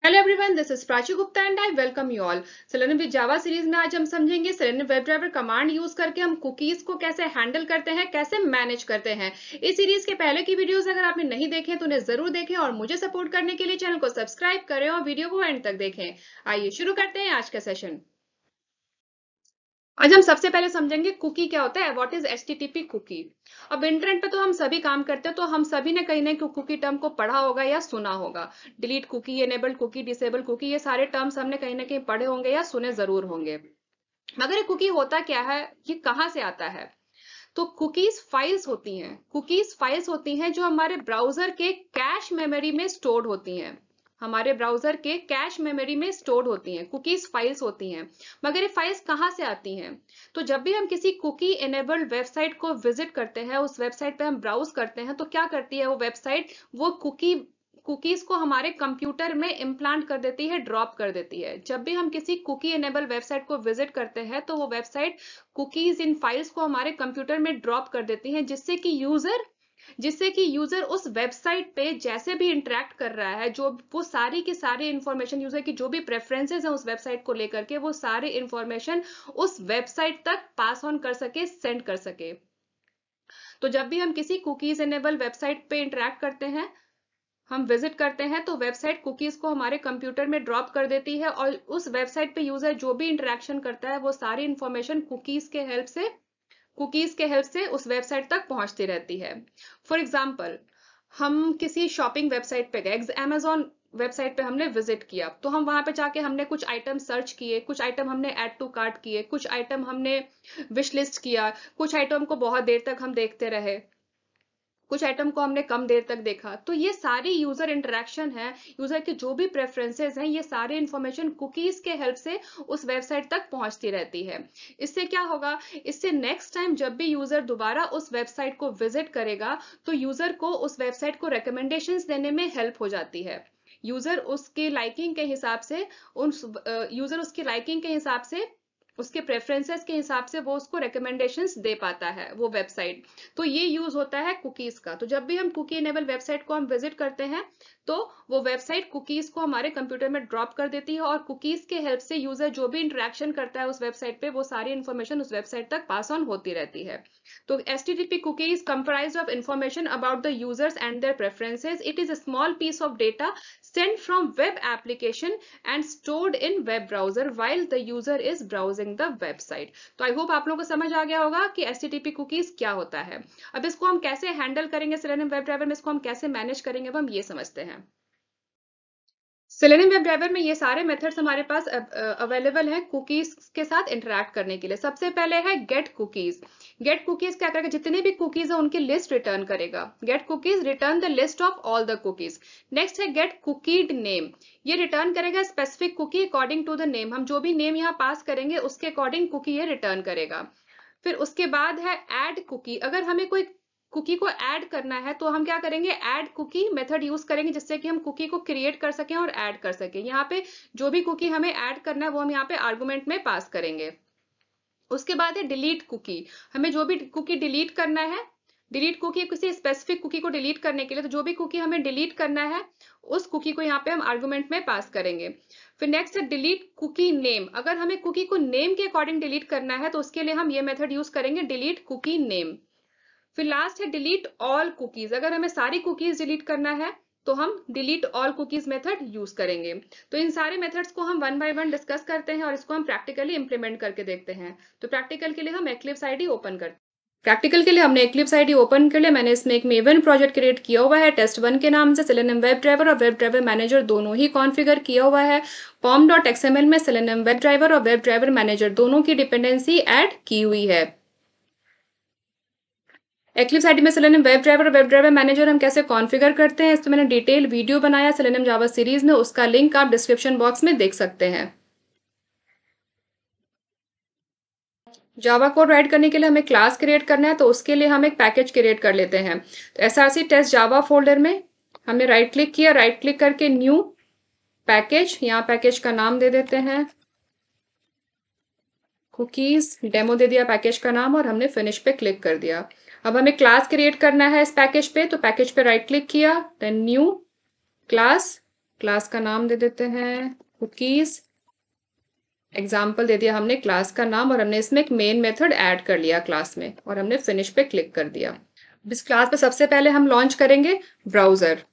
Hello everyone, this is Prachi Gupta and I welcome you all. Selenium with Java series में आज हम समझेंगे selenium web driver command use करके हम कुकीज को कैसे हैंडल करते हैं, कैसे मैनेज करते हैं। इस सीरीज के पहले की वीडियोस अगर आपने नहीं देखे तो उन्हें जरूर देखें और मुझे सपोर्ट करने के लिए चैनल को सब्सक्राइब करें और वीडियो को एंड तक देखें। आइए शुरू करते हैं आज का सेशन। आज हम सबसे पहले समझेंगे कुकी क्या होता है, व्हाट इज एचटीटीपी कुकी। अब इंटरनेट पे तो हम सभी काम करते हैं, तो हम सभी ने कहीं ना कहीं कुकी टर्म को पढ़ा होगा या सुना होगा। Delete cookie, enabled cookie, disable cookie, ये सारे टर्म्स हमने कहीं ना कहीं पढ़े होंगे या सुने जरूर होंगे। मगर ये कुकी होता क्या है, ये कहाँ से आता है? तो कुकीज फाइल्स होती हैं जो हमारे ब्राउजर के कैश मेमोरी में स्टोर्ड होती हैं। हमारे ब्राउजर के कैश मेमोरी में स्टोर्ड होती हैं, कुकीज फाइल्स होती हैं। मगर ये फाइल्स कहाँ से आती हैं? तो जब भी हम किसी कुकी एनेबल्ड वेबसाइट को विजिट करते हैं, उस वेबसाइट पे हम ब्राउज करते हैं, तो क्या करती है वो वेबसाइट, वो कुकीज को हमारे कंप्यूटर में इम्प्लांट कर देती है, ड्रॉप कर देती है। जब भी हम किसी कुकी एनेबल वेबसाइट को विजिट करते हैं तो वो वेबसाइट कुकीज इन फाइल्स को हमारे कंप्यूटर में ड्रॉप कर देती है, जिससे कि यूजर उस वेबसाइट पे जैसे भी इंटरेक्ट कर रहा है, जो वो सारी की सारी इंफॉर्मेशन, यूजर की जो भी प्रेफरेंसेस है उस वेबसाइट को लेकर के, वो सारी इंफॉर्मेशन उस वेबसाइट तक पास ऑन कर सके, सेंड कर सके। तो जब भी हम किसी कुकीज एनेबल वेबसाइट पे इंटरेक्ट करते हैं, हम विजिट करते हैं, तो वेबसाइट कुकीज को हमारे कंप्यूटर में ड्रॉप कर देती है और उस वेबसाइट पे यूजर जो भी इंटरेक्शन करता है वो सारी इंफॉर्मेशन कुकीज के हेल्प से उस वेबसाइट तक पहुंचती रहती है। फॉर एग्जाम्पल, हम किसी शॉपिंग वेबसाइट पे गए, अमेजोन वेबसाइट पे हमने विजिट किया, तो हम वहां पे जाके हमने कुछ आइटम सर्च किए, कुछ आइटम हमने ऐड टू कार्ट किए, कुछ आइटम हमने विश लिस्ट किया, कुछ आइटम को बहुत देर तक हम देखते रहे, कुछ आइटम को हमने कम देर तक देखा। तो ये सारी यूजर इंटरेक्शन है, यूजर के जो भी प्रेफरेंसेस हैं, ये सारी इंफॉर्मेशन कुकीज के हेल्प से उस वेबसाइट तक पहुंचती रहती है। इससे क्या होगा, इससे नेक्स्ट टाइम जब भी यूजर दोबारा उस वेबसाइट को विजिट करेगा, तो यूजर को उस वेबसाइट को रिकमेंडेशंस देने में हेल्प हो जाती है। यूजर उसके लाइकिंग के हिसाब से यूजर उसकी लाइकिंग के हिसाब से, उसके प्रेफरेंसेस के हिसाब से वो उसको रिकमेंडेशंस दे पाता है वो वेबसाइट। तो ये यूज होता है कुकीज का। तो जब भी हम कुकी इनेबल वेबसाइट को हम विजिट करते हैं, तो वो वेबसाइट कुकीज को हमारे कंप्यूटर में ड्रॉप कर देती है और कुकीज के हेल्प से यूजर जो भी इंटरेक्शन करता है उस वेबसाइट पे, वो सारी इंफॉर्मेशन उस वेबसाइट तक पास ऑन होती रहती है। तो HTTP cookie is comprised of information about the users and their preferences. It is a small piece of data sent from web application and stored in web browser while the user is browsing the website. तो I hope आप लोगों को समझ आ गया होगा कि HTTP cookies क्या होता है। अब इसको हम कैसे हैंडल करेंगे, सेलेनियम वेब ड्राइवर में इसको हम कैसे मैनेज करेंगे, अब हम ये समझते हैं। सेलेनियम वेब ड्राइवर में ये सारे मेथड्स हमारे पास अवेलेबल हैं कुकीज के साथ इंटरेक्ट करने के लिए। सबसे पहले है गेट कुकीज। गेट कुकीज क्या करेगा, जितने भी कुकीज है उनकी लिस्ट रिटर्न करेगा। Get cookies return the list of all the cookies. Next है गेट कुकीड नेम। ये रिटर्न करेगा specific cookie according to the name. हम जो भी नेम यहाँ पास करेंगे उसके अकॉर्डिंग कुकी ये रिटर्न करेगा। फिर उसके बाद है ऐड कुकी। अगर हमें कोई कुकी को ऐड करना है तो हम क्या करेंगे, ऐड कुकी मेथड यूज करेंगे, जिससे कि हम कुकी को क्रिएट कर सकें और ऐड कर सकें। यहाँ पे जो भी कुकी हमें ऐड करना है वो हम यहाँ पे आर्गुमेंट में पास करेंगे। उसके बाद है डिलीट कुकी। हमें जो भी कुकी डिलीट करना है, डिलीट कुकी किसी स्पेसिफिक कुकी को डिलीट करने के लिए, तो जो भी कुकी हमें डिलीट करना है उस कुकी को यहाँ पे हम आर्गुमेंट में पास करेंगे। फिर नेक्स्ट है डिलीट कुकी नेम। अगर हमें कुकी को नेम के अकॉर्डिंग डिलीट करना है तो उसके लिए हम ये मेथड यूज करेंगे, डिलीट कुकी नेम। फिर लास्ट है डिलीट ऑल कुकीज। अगर हमें सारी कुकीज डिलीट करना है तो हम delete all cookies method use करेंगे। तो इन सारे मेथड्स को हम वन बाय वन डिस्कस करते हैं और इसको हम प्रैक्टिकली इंप्लीमेंट करके देखते हैं। तो प्रैक्टिकल के लिए हम एक्लिप्स आईडी ओपन करते हैं। प्रैक्टिकल के लिए हमने एक्लिप्स आईडी ओपन कर लिया। मैंने इसमें एक मेवन प्रोजेक्ट क्रिएट किया हुआ है test1 के नाम से। सेलेनियम वेब ड्राइवर और वेब ड्राइवर मैनेजर दोनों ही कॉन्फ़िगर किया हुआ है। pom.xml में सेलेनियम वेब ड्राइवर और वेब ड्राइवर मैनेजर दोनों की डिपेंडेंसी ऐड की हुई है। एक्लिप्स आईडी में सेलेनियम वेब ड्राइवर और वेब ड्राइवर मैनेजर हम कैसे कॉन्फ़िगर करते हैं, इस पर मैंने डिटेल वीडियो बनाया सेलेनियम जावा सीरीज में, उसका लिंक आप डिस्क्रिप्शन बॉक्स में देख सकते हैं। जावा कोड राइट करने के लिए हमें क्लास क्रिएट करना है, तो उसके लिए हम एक पैकेज क्रिएट कर लेते हैं। तो src टेस्ट जावा फोल्डर में हमने राइट क्लिक किया, राइट क्लिक करके न्यू पैकेज, यहाँ पैकेज का नाम दे देते हैं कुकीज डेमो, दे दिया पैकेज का नाम और हमने फिनिश पे क्लिक कर दिया। अब हमें क्लास क्रिएट करना है इस पैकेज पे, तो पैकेज पे राइट क्लिक किया, देन न्यू क्लास, क्लास का नाम दे देते हैं कुकीज। एग्जाम्पल दे दिया हमने क्लास का नाम और हमने इसमें एक मेन मेथड ऐड कर लिया क्लास में और हमने फिनिश पे क्लिक कर दिया। इस क्लास पे सबसे पहले हम लॉन्च करेंगे ब्राउजर।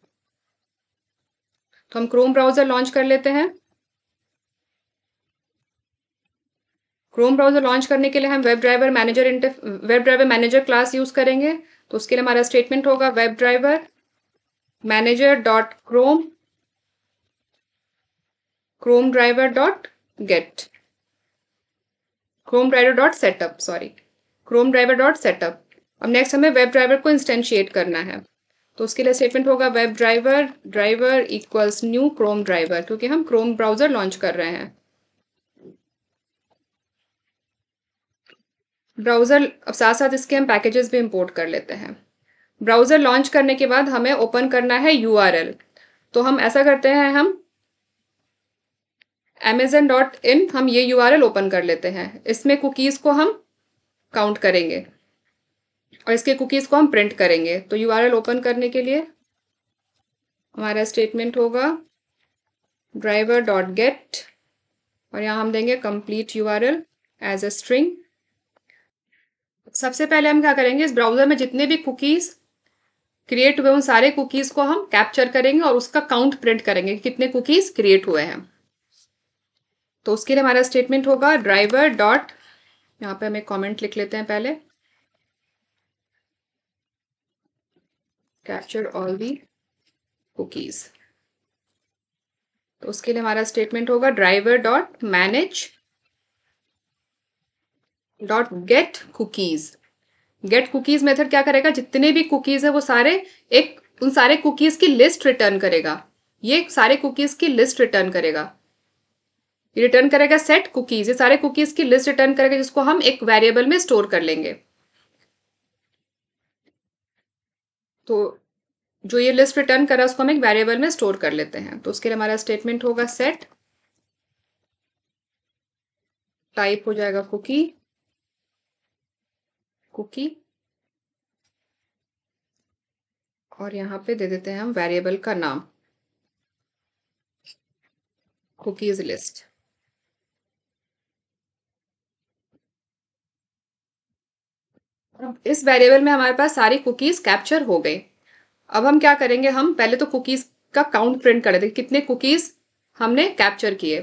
तो हम क्रोम ब्राउजर लॉन्च कर लेते हैं। क्रोम ब्राउजर लॉन्च करने के लिए हम web driver manager class use करेंगे। तो उसके लिए हमारा स्टेटमेंट होगा web driver manager dot Chrome driver dot gate Chrome driver dot setup Chrome driver dot setup. अब नेक्स्ट हमें वेब ड्राइवर को इंस्टेंशिएट करना है। तो उसके लिए स्टेटमेंट होगा web driver equals new Chrome driver, क्योंकि हम क्रोम ब्राउजर लॉन्च कर रहे हैं। ब्राउजर अब साथ साथ इसके हम पैकेजेस भी इंपोर्ट कर लेते हैं। ब्राउजर लॉन्च करने के बाद हमें ओपन करना है URL। तो हम ऐसा करते हैं, हम amazon.in हम ये URL ओपन कर लेते हैं। इसमें कुकीज को हम काउंट करेंगे और इसके कुकीज को हम प्रिंट करेंगे। तो URL ओपन करने के लिए हमारा स्टेटमेंट होगा driver.get और यहाँ हम देंगे complete URL as a string. सबसे पहले हम क्या करेंगे, इस ब्राउजर में जितने भी कुकीज क्रिएट हुए उन सारे कुकीज को हम कैप्चर करेंगे और उसका काउंट प्रिंट करेंगे कि कितने कुकीज क्रिएट हुए हैं। तो उसके लिए हमारा स्टेटमेंट होगा ड्राइवर डॉट, यहाँ पे हम एक कॉमेंट लिख लेते हैं पहले, कैप्चर ऑल दी कुकीज। तो उसके लिए हमारा स्टेटमेंट होगा driver dot manage dot get cookies. Get cookies method क्या करेगा, जितने भी कुकीज है वो सारे उन सारे कुकीज की लिस्ट रिटर्न करेगा। ये सारे कुकीज की लिस्ट रिटर्न करेगा। ये रिटर्न करेगा सेट कुकीज, ये सारे कुकीज की लिस्ट रिटर्न करेगा जिसको हम एक वेरिएबल में स्टोर कर लेंगे। तो जो ये लिस्ट रिटर्न करा उसको हम एक वेरिएबल में स्टोर कर लेते हैं। तो उसके लिए हमारा स्टेटमेंट होगा सेट टाइप हो जाएगा कुकी और यहाँ पे दे देते हैं हम वेरिएबल का नाम कुकीज लिस्ट। अब इस वेरिएबल में हमारे पास सारी कुकीज कैप्चर हो गई। अब हम क्या करेंगे, हम पहले तो कुकीज का काउंट प्रिंट कर देंगे, कितने कुकीज हमने कैप्चर किए।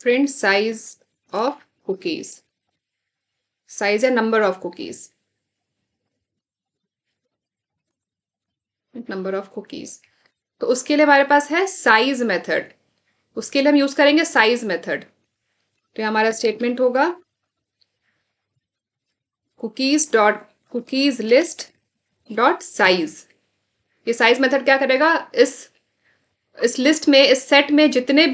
Print size of cookies, size है number of cookies, number of cookies. तो उसके लिए हमारे पास है साइज मेथड, उसके लिए हम यूज करेंगे साइज मेथड। तो ये हमारा स्टेटमेंट होगा कुकीज लिस्ट डॉट साइज। ये साइज मेथड क्या करेगा, इस लिस्ट में, इस सेट में जितने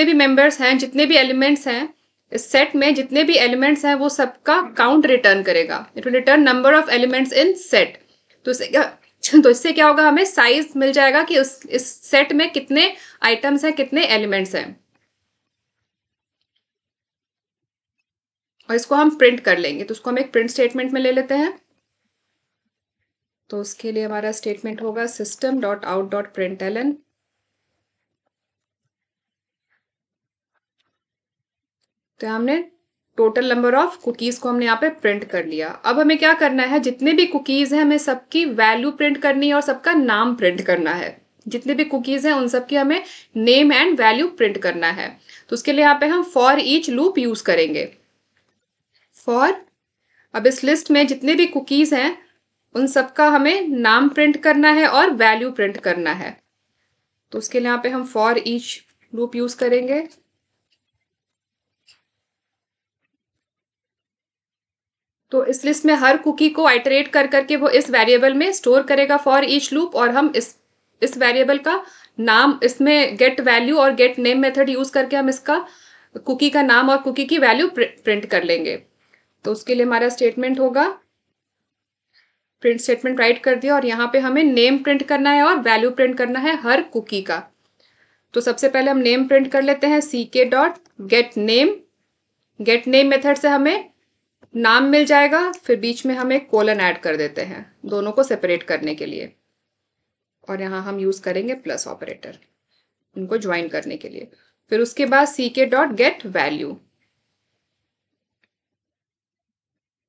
भी मेंबर्स हैं, जितने भी एलिमेंट्स हैं, इस सेट में जितने भी एलिमेंट्स हैं वो सबका काउंट रिटर्न करेगा। It will return number of elements in set. तो इससे क्या होगा, हमें साइज मिल जाएगा कि इस सेट में कितने आइटम्स हैं, कितने एलिमेंट्स हैं, और इसको हम प्रिंट कर लेंगे। तो उसको हम एक प्रिंट स्टेटमेंट में ले लेते हैं। तो उसके लिए हमारा स्टेटमेंट होगा system dot out dot println। तो हमने टोटल नंबर ऑफ कुकीज को हमने यहाँ पे प्रिंट कर लिया। अब हमें क्या करना है, जितने भी कुकीज हैं हमें सबकी वैल्यू प्रिंट करनी है और सबका नाम प्रिंट करना है। जितने भी कुकीज हैं उन सबकी हमें नेम एंड वैल्यू प्रिंट करना है। तो उसके लिए यहाँ पे हम फॉर ईच लूप यूज करेंगे। अब इस लिस्ट में जितने भी कुकीज हैं उन सबका हमें नाम प्रिंट करना है और वैल्यू प्रिंट करना है। तो उसके लिए यहाँ पे हम फॉर ईच लूप यूज करेंगे। तो इस लिस्ट में हर कुकी को आइटरेट कर करके वो इस वेरिएबल में स्टोर करेगा फॉर ईच लूप, और हम इस वेरिएबल का नाम, इसमें गेट वैल्यू और गेट नेम मेथड यूज करके हम इसका कुकी का नाम और कुकी की वैल्यू प्रिंट कर लेंगे। तो उसके लिए हमारा स्टेटमेंट होगा, प्रिंट स्टेटमेंट राइट कर दिया और यहाँ पे हमें नेम प्रिंट करना है और वैल्यू प्रिंट करना है हर कुकी का। तो सबसे पहले हम नेम प्रिंट कर लेते हैं, ck dot gate name method से हमें नाम मिल जाएगा। फिर बीच में हम एक कोलन ऐड कर देते हैं दोनों को सेपरेट करने के लिए। और यहाँ हम यूज करेंगे प्लस ऑपरेटर इनको ज्वाइन करने के लिए। फिर उसके बाद ck.getValue।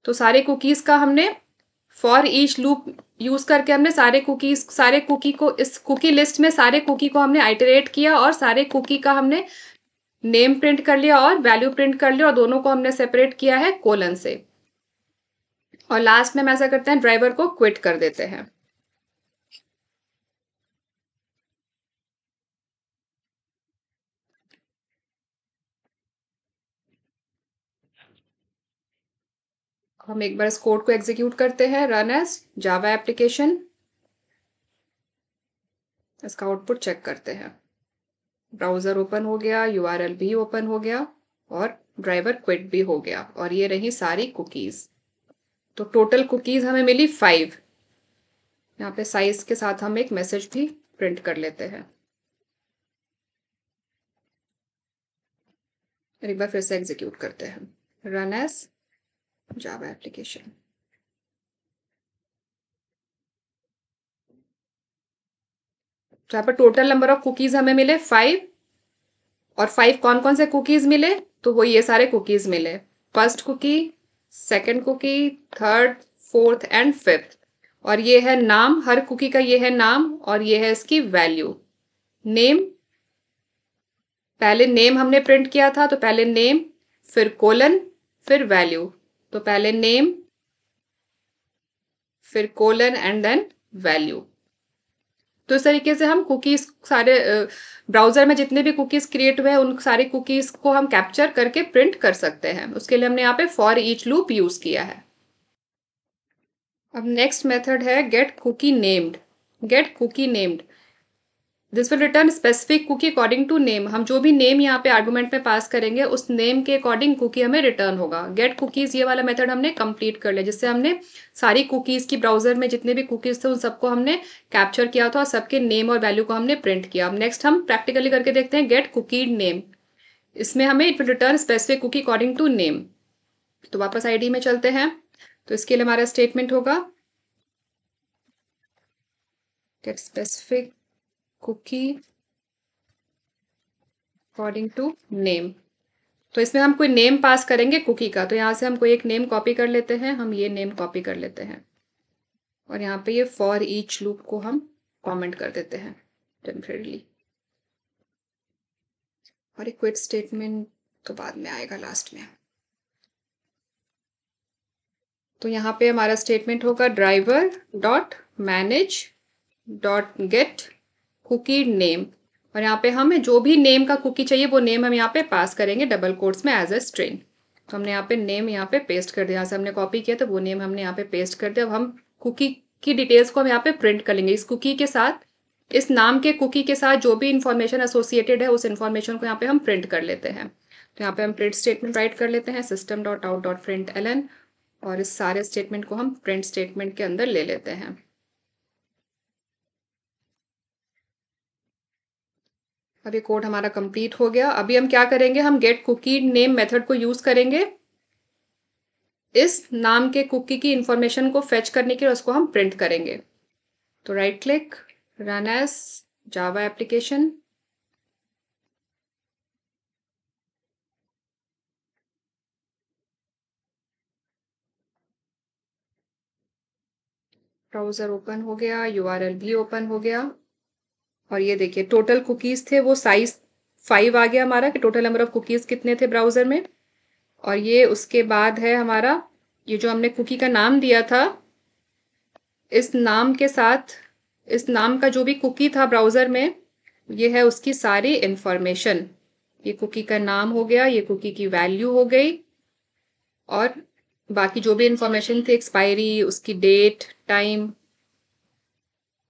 तो सारे कुकीज का हमने फॉर ईच लूप यूज करके हमने सारे कुकी को इस कुकी लिस्ट में सारे कुकी को हमने आइटरेट किया और सारे कुकी का हमने नेम प्रिंट कर लिया और वैल्यू प्रिंट कर लिया और दोनों को हमने सेपरेट किया है कोलन से। और लास्ट में हम ऐसा करते हैं, ड्राइवर को क्विट कर देते हैं। हम एक बार इस कोड को एग्जीक्यूट करते हैं, रन एज जावा एप्लीकेशन। इसका आउटपुट चेक करते हैं। ब्राउजर ओपन हो गया, यूआरएल भी ओपन हो गया और ड्राइवर क्विट भी हो गया और ये रही सारी कुकीज। तो टोटल कुकीज हमें मिली 5। यहाँ पे साइज के साथ हम एक मैसेज भी प्रिंट कर लेते हैं। एक बार फिर से एग्जीक्यूट करते हैं, रन एज जावा एप्लीकेशन। तो यहाँ पर टोटल नंबर ऑफ कुकीज हमें मिले 5। और 5 कौन कौन से कुकीज मिले, तो वो ये सारे कुकीज मिले, first cookie, second cookie, third, fourth and fifth. और ये है नाम, हर कुकी का ये है नाम और ये है इसकी वैल्यू। नेम, पहले नेम हमने प्रिंट किया था तो पहले नेम, फिर कोलन, फिर वैल्यू। तो पहले नेम, फिर कोलन एंड देन वैल्यू। तो इस तरीके से हम कुकीज सारे ब्राउजर में जितने भी कुकीज क्रिएट हुए हैं उन सारे कुकीज को हम कैप्चर करके प्रिंट कर सकते हैं। उसके लिए हमने यहाँ पे फॉर ईच लूप यूज किया है। अब नेक्स्ट मेथड है get cookie named. Get cookie named, this will return specific cookie according to name. हम जो भी नेम यहाँ पे आर्गुमेंट में पास करेंगे उस नेम के अकॉर्डिंग कुकी हमें रिटर्न होगा। गेट कुकीज ये वाला मेथड हमने कंप्लीट कर लिया, जिससे हमने सारी कुकीज की ब्राउजर में जितने भी कुकीज थे उन सबको हमने कैप्चर किया था और सबके नेम और वैल्यू को हमने प्रिंट किया। अब नेक्स्ट हम प्रैक्टिकली करके देखते हैं गेट कुकी नेम। इसमें हमें it will return specific cookie according to name. तो वापस आईडी में चलते हैं। तो इसके लिए हमारा स्टेटमेंट होगा get specific cookie according to name. तो इसमें हम कोई नेम पास करेंगे कुकी का, तो यहाँ से हम कोई एक नेम कॉपी कर लेते हैं। हम ये नेम कॉपी कर लेते हैं और यहाँ पे ये फॉर ईच लूप को हम कमेंट कर देते हैं टेम्परेरीली। और एक क्विट स्टेटमेंट तो बाद में आएगा लास्ट में। तो यहाँ पे हमारा स्टेटमेंट होगा driver dot manage dot get cookie name. और यहाँ पे हमें जो भी नेम का कुकी चाहिए वो नेम हम यहाँ पे पास करेंगे डबल कोट्स में एज ए स्ट्रिंग। तो हमने यहाँ पे नेम यहाँ पे पेस्ट कर दिया, यहाँ से हमने कॉपी किया तो वो नेम हमने यहाँ पे पेस्ट कर दिया। अब हम कुकी की डिटेल्स को हम यहाँ पे प्रिंट कर लेंगे। इस कुकी के साथ, इस नाम के कुकी के साथ जो भी इंफॉर्मेशन एसोसिएटेड है उस इंफॉर्मेशन को यहाँ पे हम प्रिंट कर लेते हैं। तो यहाँ पे हम प्रिंट स्टेटमेंट राइट कर लेते हैं, system dot out dot print ln, और इस सारे स्टेटमेंट को हम प्रिंट स्टेटमेंट के अंदर ले लेते हैं। अब ये कोड हमारा कंप्लीट हो गया। अभी हम क्या करेंगे, हम गेट कुकी नेम मेथड को यूज करेंगे इस नाम के कुकी की इंफॉर्मेशन को फेच करने के लिए, उसको हम प्रिंट करेंगे। तो right click, run as Java application. Browser open हो गया, यूआरएल भी ओपन हो गया और ये देखिए टोटल कुकीज थे वो साइज 5 आ गया हमारा कि टोटल नंबर ऑफ कुकीज कितने थे ब्राउजर में। और ये उसके बाद है हमारा ये जो हमने कुकी का नाम दिया था, इस नाम के साथ इस नाम का जो भी कुकी था ब्राउजर में ये है उसकी सारी इंफॉर्मेशन। ये कुकी का नाम हो गया, ये कुकी की वैल्यू हो गई और बाकी जो भी इंफॉर्मेशन थी, एक्सपायरी, उसकी डेट, टाइम,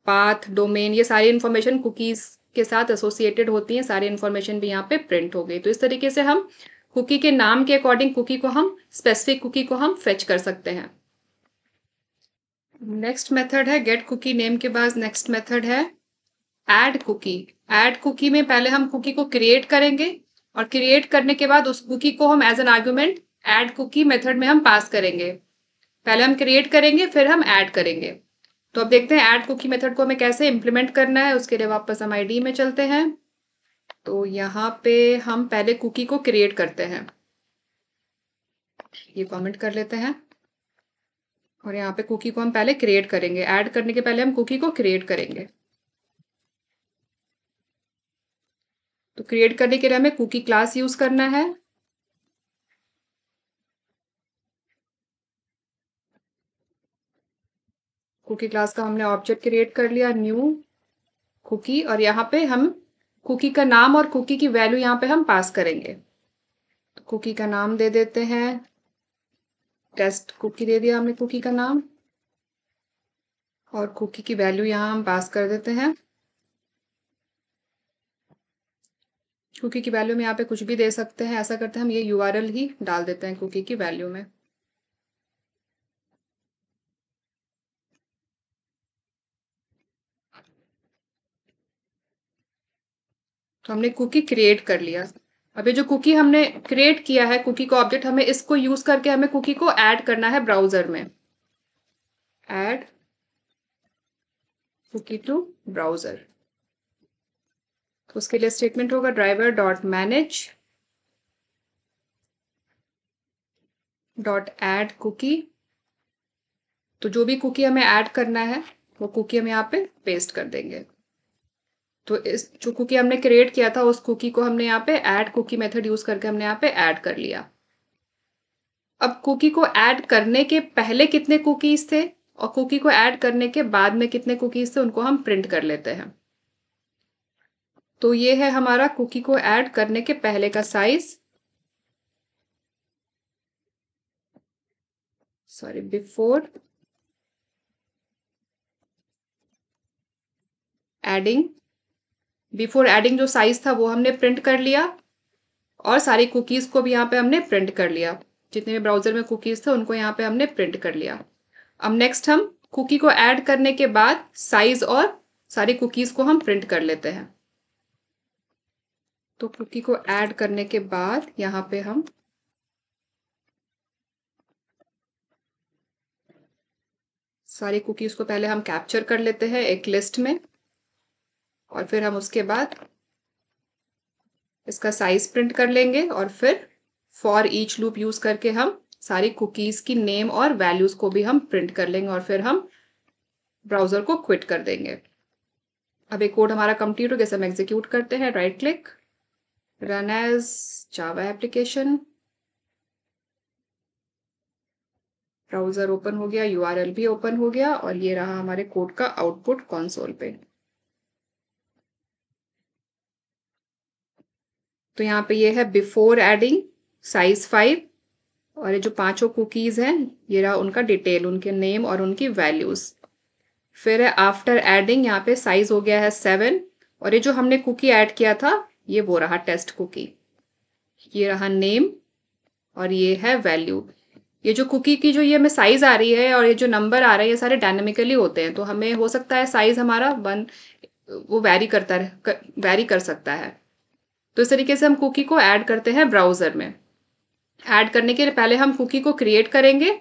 पाथ, डोमेन, ये सारी इंफॉर्मेशन कुकीज के साथ एसोसिएटेड होती हैं। सारी इंफॉर्मेशन भी यहाँ पे प्रिंट हो गई। तो इस तरीके से हम कुकी के नाम के अकॉर्डिंग कुकी को हम स्पेसिफिक कुकी को हम फेच कर सकते हैं। नेक्स्ट मेथड है गेट कुकी नेम के बाद नेक्स्ट मेथड है ऐड कुकी। ऐड कुकी में पहले हम कुकी को क्रिएट करेंगे और क्रिएट करने के बाद उस कुकी को हम as an argument add cookie method में हम पास करेंगे। पहले हम क्रिएट करेंगे फिर हम ऐड करेंगे। तो अब देखते हैं ऐड कुकी मेथड को हमें कैसे इम्प्लीमेंट करना है। उसके लिए वापस हम आईडी में चलते हैं। तो यहाँ पे हम पहले कुकी को क्रिएट करते हैं। ये कमेंट कर लेते हैं और यहाँ पे कुकी को हम पहले क्रिएट करेंगे। ऐड करने के पहले हम कुकी को क्रिएट करेंगे। तो क्रिएट करने के लिए हमें कुकी क्लास यूज करना है। कुकी क्लास का हमने ऑब्जेक्ट क्रिएट कर लिया, न्यू कुकी, और यहाँ पे हम कुकी का नाम और कुकी की वैल्यू यहाँ पे हम पास करेंगे। तो कुकी का नाम दे देते हैं, टेस्ट कुकी दे दिया हमने कुकी का नाम, और कुकी की वैल्यू यहाँ हम पास कर देते हैं। कुकी की वैल्यू में यहाँ पे कुछ भी दे सकते हैं। ऐसा करते हैं हम ये यूआरएल ही डाल देते हैं कुकी की वैल्यू में। तो हमने कुकी क्रिएट कर लिया। अब ये जो कुकी हमने क्रिएट किया है, कुकी का ऑब्जेक्ट, हमें इसको यूज करके हमें कुकी को ऐड करना है ब्राउजर में। Add cookie to browser. तो उसके लिए स्टेटमेंट होगा driver dot manage dot add cookie. तो जो भी कुकी हमें ऐड करना है वो कुकी हम यहाँ पे पेस्ट कर देंगे। तो इस जो कुकी हमने क्रिएट किया था उस कुकी को हमने यहाँ पे ऐड कुकी मेथड यूज करके हमने यहाँ पे ऐड कर लिया। अब कुकी को ऐड करने के पहले कितने कुकीज थे और कुकी को ऐड करने के बाद में कितने कुकीज थे उनको हम प्रिंट कर लेते हैं। तो ये है हमारा कुकी को ऐड करने के पहले का size, sorry before adding. Before adding जो साइज था वो हमने प्रिंट कर लिया और सारी कुकीज को भी यहाँ पे हमने प्रिंट कर लिया। जितने भी ब्राउजर में कुकीज थे उनको यहाँ पे हमने प्रिंट कर लिया। अब नेक्स्ट हम कुकी को ऐड करने के बाद साइज और सारी कुकीज को हम प्रिंट कर लेते हैं। तो कुकी को ऐड करने के बाद यहाँ पे हम सारी कुकीज को पहले हम कैप्चर कर लेते हैं एक लिस्ट में, और फिर हम उसके बाद इसका साइज प्रिंट कर लेंगे और फिर फॉर ईच लूप यूज करके हम सारी कुकीज की नेम और वैल्यूज को भी हम प्रिंट कर लेंगे और फिर हम ब्राउजर को क्विट कर देंगे। अब एक कोड हमारा कंप्लीट हो गया। हम एग्जीक्यूट करते हैं, right click, run as Java application, browser open हो गया, यूआरएल भी ओपन हो गया, और ये रहा हमारे कोड का आउटपुट कंसोल पे। तो यहाँ पे ये है बिफोर एडिंग साइज 5, और ये जो पांचों कुकीज हैं ये रहा उनका डिटेल, उनके नेम और उनकी वैल्यूज। फिर है आफ्टर एडिंग, यहाँ पे साइज हो गया है 7, और ये जो हमने कुकी ऐड किया था ये वो रहा टेस्ट कुकी। ये रहा नेम और ये है वैल्यू। ये जो कुकी की जो ये हमें साइज आ रही है और ये जो नंबर आ रहा है ये सारे डायनेमिकली होते हैं। तो हमें हो सकता है साइज हमारा वो वैरी कर सकता है। तो इस तरीके से हम कुकी को ऐड करते हैं ब्राउजर में। ऐड करने के लिए पहले हम कुकी को क्रिएट करेंगे,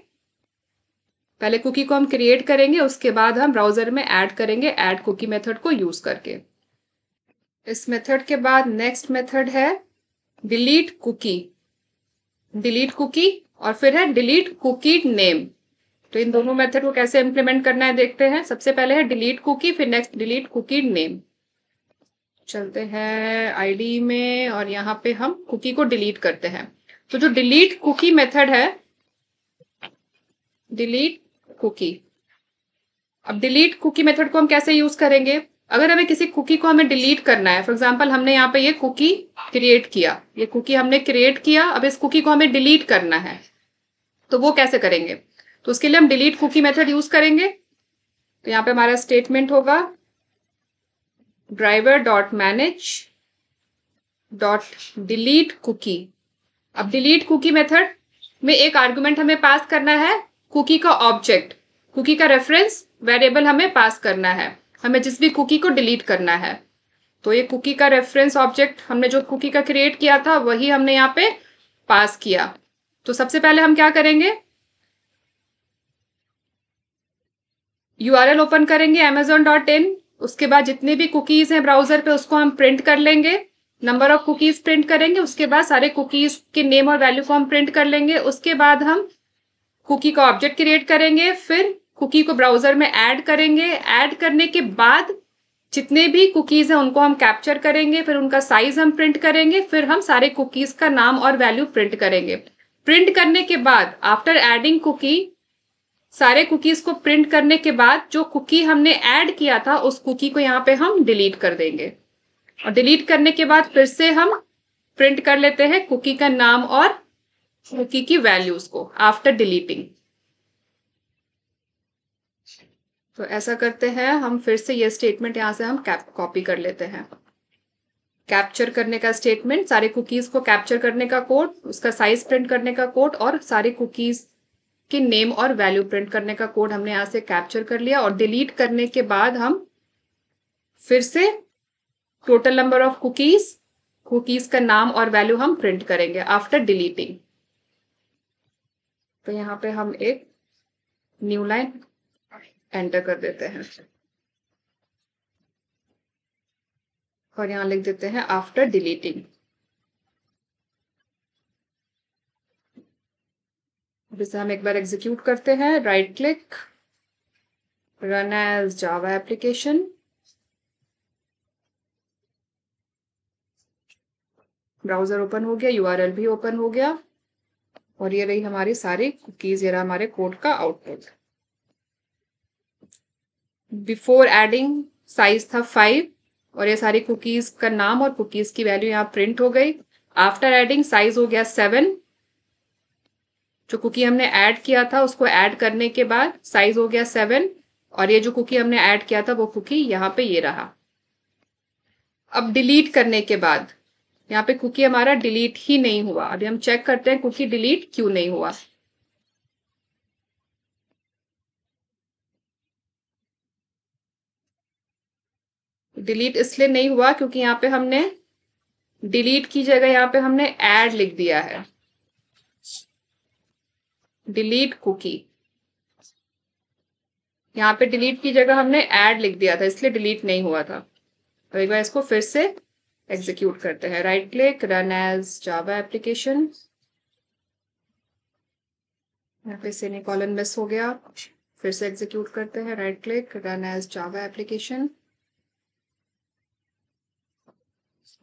पहले कुकी को हम क्रिएट करेंगे, उसके बाद हम ब्राउजर में ऐड करेंगे ऐड कुकी मेथड को यूज करके। इस मेथड के बाद नेक्स्ट मेथड है डिलीट कुकी। डिलीट कुकी और फिर है डिलीट कुकी नेम। तो इन दोनों मेथड को कैसे इंप्लीमेंट करना है देखते हैं। सबसे पहले है डिलीट कुकी, फिर नेक्स्ट डिलीट कुकी नेम। चलते हैं आईडी में और यहाँ पे हम कुकी को डिलीट करते हैं। तो जो डिलीट कुकी मेथड है, डिलीट कुकी, अब डिलीट कुकी मेथड को हम कैसे यूज करेंगे। अगर हमें किसी कुकी को हमें डिलीट करना है, फॉर एग्जांपल हमने यहाँ पे ये कुकी क्रिएट किया, ये कुकी हमने क्रिएट किया, अब इस कुकी को हमें डिलीट करना है, तो वो कैसे करेंगे। तो उसके लिए हम डिलीट कुकी मेथड यूज करेंगे। तो यहाँ पे हमारा स्टेटमेंट होगा driver dot manage dot delete cookie. अब डिलीट कुकी मेथड में एक आर्गुमेंट हमें पास करना है कुकी का ऑब्जेक्ट, कुकी का रेफरेंस वेरिएबल हमें पास करना है, हमें जिस भी कुकी को डिलीट करना है। तो ये कुकी का रेफरेंस ऑब्जेक्ट हमने जो कुकी का क्रिएट किया था वही हमने यहाँ पे पास किया। तो सबसे पहले हम क्या करेंगे, यूआरएल ओपन करेंगे amazon.in, उसके बाद जितने भी कुकीज हैं ब्राउजर पे उसको हम प्रिंट कर लेंगे, नंबर ऑफ कुकीज प्रिंट करेंगे, उसके बाद सारे कुकीज के नेम और वैल्यू को हम प्रिंट कर लेंगे। उसके बाद हम कुकी का ऑब्जेक्ट क्रिएट करेंगे, फिर कुकी को ब्राउजर में ऐड करेंगे। ऐड करने के बाद जितने भी कुकीज हैं उनको हम कैप्चर करेंगे, फिर उनका साइज हम प्रिंट करेंगे, फिर हम सारे कुकीज का नाम और वैल्यू प्रिंट करेंगे। प्रिंट करने के बाद आफ्टर एडिंग कुकी, सारे कुकीज को प्रिंट करने के बाद जो कुकी हमने ऐड किया था उस कुकी को यहाँ पे हम डिलीट कर देंगे। और डिलीट करने के बाद फिर से हम प्रिंट कर लेते हैं कुकी का नाम और कुकी की वैल्यूज को आफ्टर डिलीटिंग। तो ऐसा करते हैं हम, फिर से ये स्टेटमेंट यहां से हम कॉपी कर लेते हैं। कैप्चर करने का स्टेटमेंट, सारे कुकीज को कैप्चर करने का कोड, उसका साइज प्रिंट करने का कोड और सारे कुकीज के नेम और वैल्यू प्रिंट करने का कोड हमने यहां से कैप्चर कर लिया। और डिलीट करने के बाद हम फिर से total number of cookies, cookies का नाम और वैल्यू हम प्रिंट करेंगे आफ्टर डिलीटिंग। तो यहाँ पे हम एक न्यू लाइन एंटर कर देते हैं और यहां लिख देते हैं आफ्टर डिलीटिंग। इसे हम एक बार एग्जीक्यूट करते हैं, right click, run as Java application. Browser open हो गया, यूआरएल भी ओपन हो गया और ये रही हमारी सारी कुकीज, ये रहा हमारे कोड का आउटपुट। बिफोर एडिंग साइज था 5 और ये सारी कुकीज का नाम और कुकीज की वैल्यू यहाँ प्रिंट हो गई। आफ्टर एडिंग साइज हो गया 7, जो कुकी हमने ऐड किया था उसको ऐड करने के बाद साइज हो गया 7 और ये जो कुकी हमने ऐड किया था वो कुकी यहाँ पे ये रहा। अब डिलीट करने के बाद यहाँ पे कुकी हमारा डिलीट ही नहीं हुआ। अभी हम चेक करते हैं कुकी डिलीट क्यों नहीं हुआ। डिलीट इसलिए नहीं हुआ क्योंकि यहाँ पे हमने डिलीट की जगह यहाँ पे हमने ऐड लिख दिया है, डिलीट कुकी। यहाँ पे डिलीट की जगह हमने ऐड लिख दिया था, इसलिए डिलीट नहीं हुआ था। तो एक बार इसको फिर से एग्जीक्यूट करते हैं, right click, run as Java application. यहाँ पे सेमीकोलन मिस हो गया, फिर से एग्जीक्यूट करते हैं, right click, run as Java application.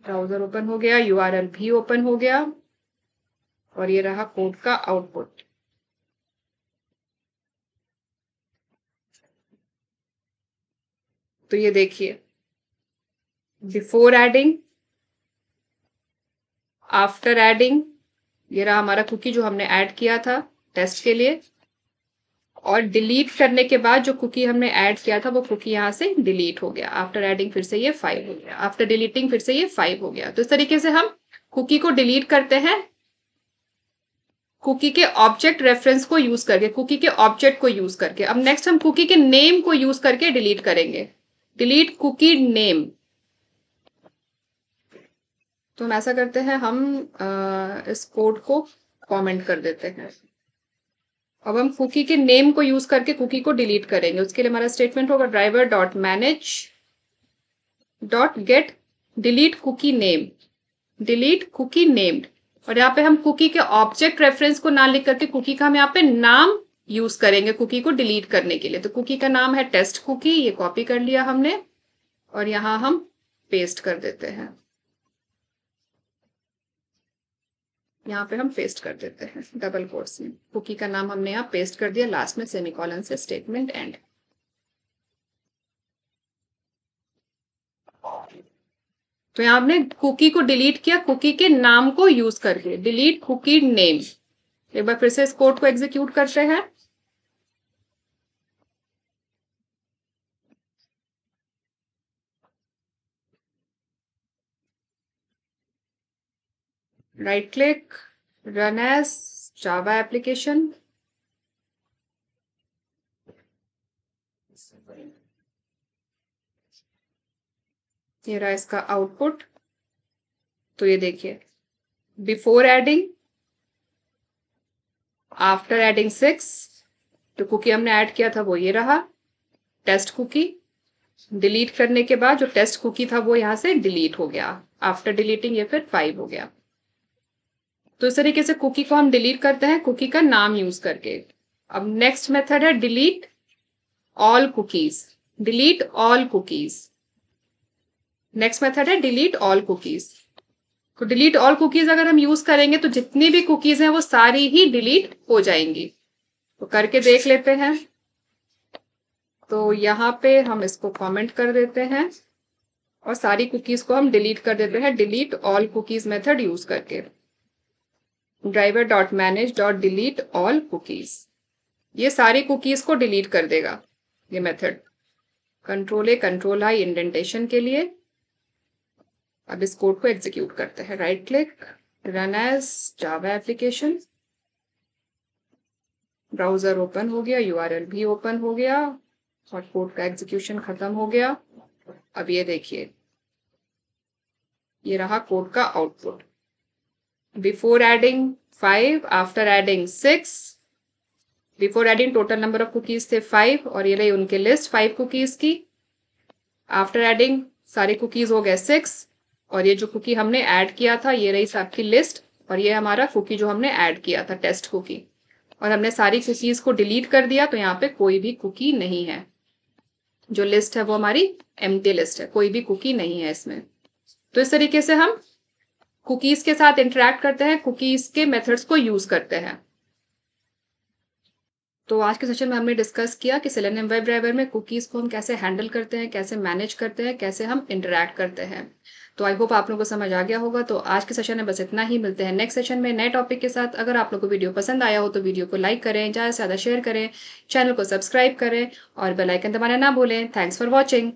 Browser open हो गया, यूआरएल भी ओपन हो गया और ये रहा कोड का आउटपुट। तो ये देखिए, बिफोर एडिंग, आफ्टर एडिंग, ये रहा हमारा कुकी जो हमने ऐड किया था टेस्ट के लिए। और डिलीट करने के बाद जो कुकी हमने ऐड किया था वो कुकी यहाँ से डिलीट हो गया। आफ्टर एडिंग फिर से ये 5 हो गया, आफ्टर डिलीटिंग फिर से ये 5 हो गया। तो इस तरीके से हम कुकी को डिलीट करते हैं कुकी के ऑब्जेक्ट रेफरेंस को यूज करके, कुकी के ऑब्जेक्ट को यूज करके। अब नेक्स्ट हम कुकी के नेम को यूज करके डिलीट करेंगे, डिलीट कुकी नेम। तो हम ऐसा करते हैं, हम इस कोड को कमेंट कर देते हैं। अब हम कुकी के नेम को यूज करके कुकी को डिलीट करेंगे। उसके लिए हमारा स्टेटमेंट होगा driver dot manage dot get delete cookie name, delete cookie named. और यहाँ पे हम कुकी के ऑब्जेक्ट रेफरेंस को ना लिख करके कुकी का हम यहाँ पे नाम यूज करेंगे कुकी को डिलीट करने के लिए। तो कुकी का नाम है टेस्ट कुकी, ये कॉपी कर लिया हमने और यहाँ हम पेस्ट कर देते हैं, यहाँ पे हम पेस्ट कर देते हैं डबल कोट्स में। कुकी का नाम हमने यहाँ पेस्ट कर दिया, लास्ट में सेमीकोलन से स्टेटमेंट एंड। तो यहाँ हमने कुकी को डिलीट किया कुकी के नाम को यूज करके, डिलीट कुकी नेम। एक बार फिर से इस कोड को एग्जीक्यूट करते हैं, right click, run as Java application. ये रहा इसका आउटपुट। तो ये देखिए, बिफोर एडिंग, आफ्टर एडिंग 6, तो कुकी हमने ऐड किया था वो ये रहा। Test cookie. डिलीट करने के बाद जो टेस्ट कुकी था वो यहाँ से डिलीट हो गया। आफ्टर डिलीटिंग ये फिर 5 हो गया। तो इस तरीके से कुकी को हम डिलीट करते हैं कुकी का नाम यूज करके। अब नेक्स्ट मेथड है delete all cookies. Delete all cookies. Next method है डिलीट ऑल कुकीज। तो डिलीट ऑल कुकीज अगर हम यूज करेंगे तो जितनी भी कुकीज हैं वो सारी ही डिलीट हो जाएंगी। तो करके देख लेते हैं। तो यहाँ पे हम इसको कमेंट कर देते हैं और सारी कुकीज को हम डिलीट कर देते हैं delete all cookies method use करके। driver.manage.delete all cookies। ये सारी कुकीज को डिलीट कर देगा ये मेथड। कंट्रोल आई इंडेंटेशन के लिए। अब इस कोड को एग्जीक्यूट करते हैं। Right click, run as Java application. Browser open हो गया, यूआरएल भी ओपन हो गया और कोड का एग्जीक्यूशन खत्म हो गया। अब ये देखिए, ये रहा कोड का output. Before adding 5, after adding 6। Before adding total number of cookies थे 5 और ये रही उनकी लिस्ट 5 कुकीज की। आफ्टर एडिंग सारे कुकीज हो गए 6 और ये जो कुकी हमने ऐड किया था ये रही सबकी लिस्ट और ये हमारा कुकी जो हमने ऐड किया था टेस्ट कुकी। और हमने सारी कुकीज को डिलीट कर दिया तो यहाँ पे कोई भी कुकी नहीं है। जो लिस्ट है वो हमारी एम्प्टी लिस्ट है, कोई भी कुकी नहीं है इसमें। तो इस तरीके से हम कुकीज के साथ इंटरेक्ट करते हैं, कुकीज के मेथड्स को यूज करते हैं। तो आज के सेशन में हमने डिस्कस किया कि सेलेनियम वेब ड्राइवर में कुकीज को हम कैसे हैंडल करते हैं, कैसे मैनेज करते हैं, कैसे हम इंटरेक्ट करते हैं। तो आई होप आप लोगों को समझ आ गया होगा। तो आज के सेशन में बस इतना ही। मिलते हैं नेक्स्ट सेशन में नए टॉपिक के साथ। अगर आप लोगों को वीडियो पसंद आया हो तो वीडियो को लाइक करें, ज़्यादा से ज़्यादा शेयर करें, चैनल को सब्सक्राइब करें और बेल आइकन दबाना ना भूलें। Thanks for watching.